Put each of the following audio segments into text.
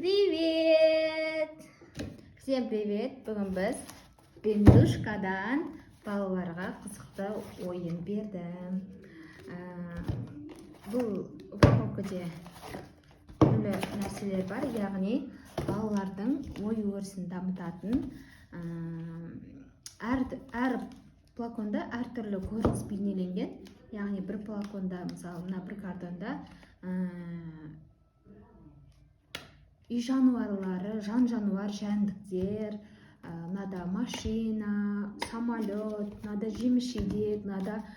Привет! Всем привет! Бүгін біз Бендушкадан балаларға қызықты ойын бердім. Бұл упаковкада түрлі нәрселер бар, яғни балалардың ой өрісін дамытатын. Әр флаконда әртүрлі көрініс бейнеленген. Яғни бір флаконда, мысалы, мына бір картонда үй жануарлары, жан-жануар, жәндіктер, мынада машина, самолет, мынада жеміс-жидек, мынада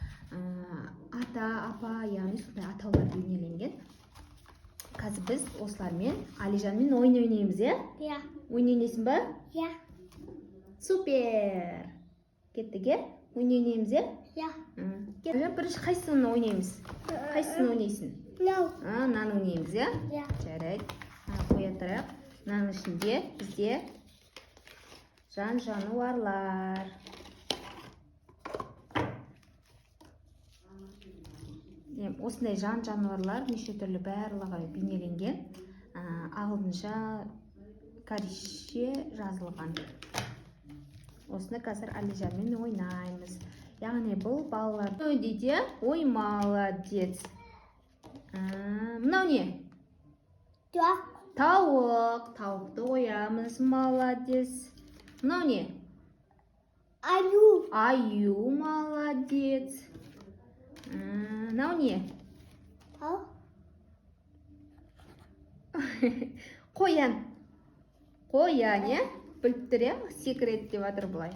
ата, апа, яғни сондай атаулар бейнеленген. Қазір біз осылармен Алижанмен ойын ойнаймыз, е? Иә. Ойын ойнайсың ба? Иә. Супер! Кеттік, е? Ойын ойнаймыз, е? Иә. Бірінші қайсысын ойнаймыз? Қайсысын ойнайсың? Мынаны ойнаймыз, е? Иә. Жарайды. Қоя тұрайық. Мынаның ішінде бізде жан-жануарлар. Осындай жан-жануарлар неше түрлі барлығы бейнеленген. Ағылшынша корейше жазылған. Осыны қазір Алижанмен ойнаймыз. Яғни бұл балалар дейді, ой, молодец. Мынау не? Тауық. Тауықты оямыз, молодец. Мынау не? Аю. Аю, молодец. Мынау не? Қоян. Қоян, е? Біліп тұр, е? Секрет деп жатыр бұлай.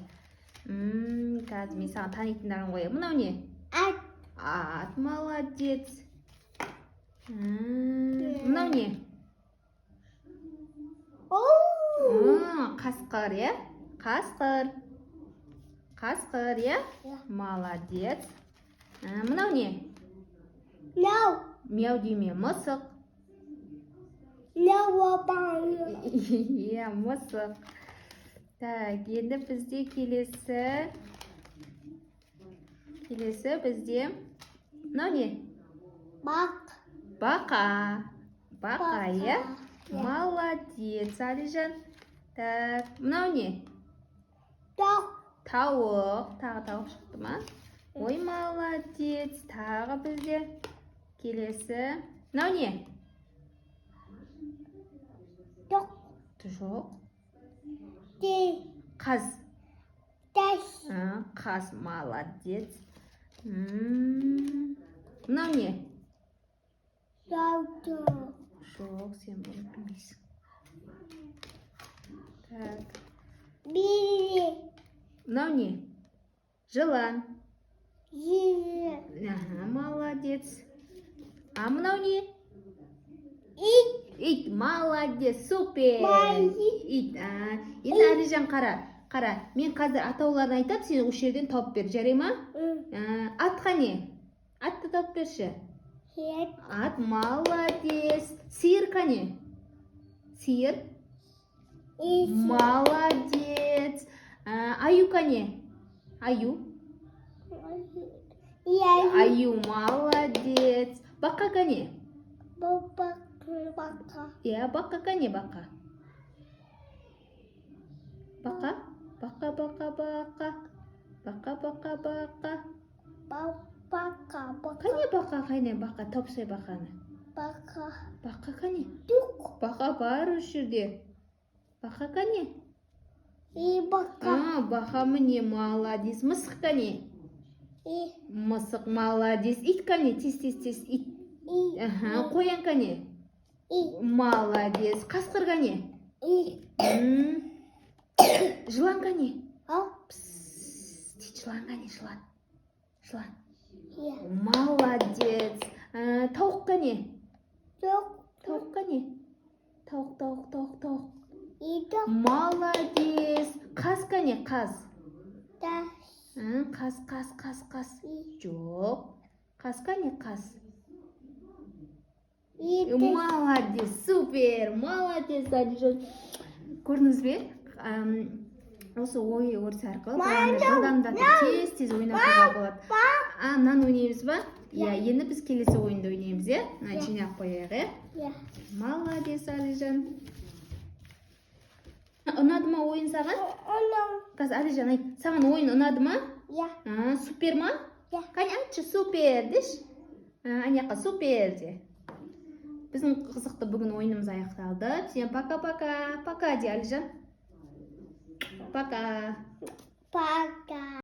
Қазір мен саған танитындарын қоям. Мынау не? Ат. Ат, молодец. Мынау не? Қасқыр, е? Қасқыр. Қасқыр, е? Молодец. Мынау не? Мяу. Мяу деме, мысық. Мяу апаң. Е, мысық. Так, енді бізде келесі бізде мынау не? Бақ. Бақа. Бақа, е? Молодец, Алижан. Так, мынау не? Тауық. Тауық. Тағы тауық шықты ма? Ой, молодец. Тағы бізде келесі. Мынау не? Жоқ. Жоқ. Қаз. Тас. Қаз, молодец. Мынау не? Жауды. Жоқ, сен бұны білмейсің. Так. Бири. Мынау не? Жылан. Жири. Молодец. А мынау не? Ит. Ит, молодец, супер. Ит. Енді Алижан қара. Мен қазір атауларын айтам, сен осы жерден тауып бер, жарай ма? Атқа не? Атты тауып берші. Ат, молодец. Сиыр қане? Сиыр? Молодец. Аю қане? Аю? Аю, молодец. Бақа қане? Бақа. Бақа қане, бақа? Бақа? Бақа. Қане бақа, қане бақа? Топсай бақаны. Бақа. Бақа қане? Түк. Бақа бар осы жерде. Бақа қане? Бақа. Бақа міне, молодец. Мысық қане? Мысық, молодец. Ит қане? Тез. Ит. Қоян қане? Молодец. Қасқыр қане? Жылан қане? Жылан қане, жылан. Молодец. Тауық қане? Тауық қане? Тауық. Молодец. Қаз қане? Қаз. Қаз. Жоқ. Қаз қане? Қаз. Молодец, супер. Молодец, Алижан. Көрдіңіз бе? Осы ой өрісі арқылы жылдамдатып тез ойнауға болады. Мынаны ойнаймыз ба? Енді біз келесі ойынды ойнаймыз, е? Жинап қояйық, е? Молодец, Алижан. ұнады ма ойын саған? Анам. Қазір Алижан айт, саған ойын ұнады ма? Я. Супер ма? Я. Қане айтшы, супер деші. Анияққа супер де. Біздің қызықты бүгін ойынымыз аяқталды. Всем пока-пока. Пока де, Алижан. Пока. Пока.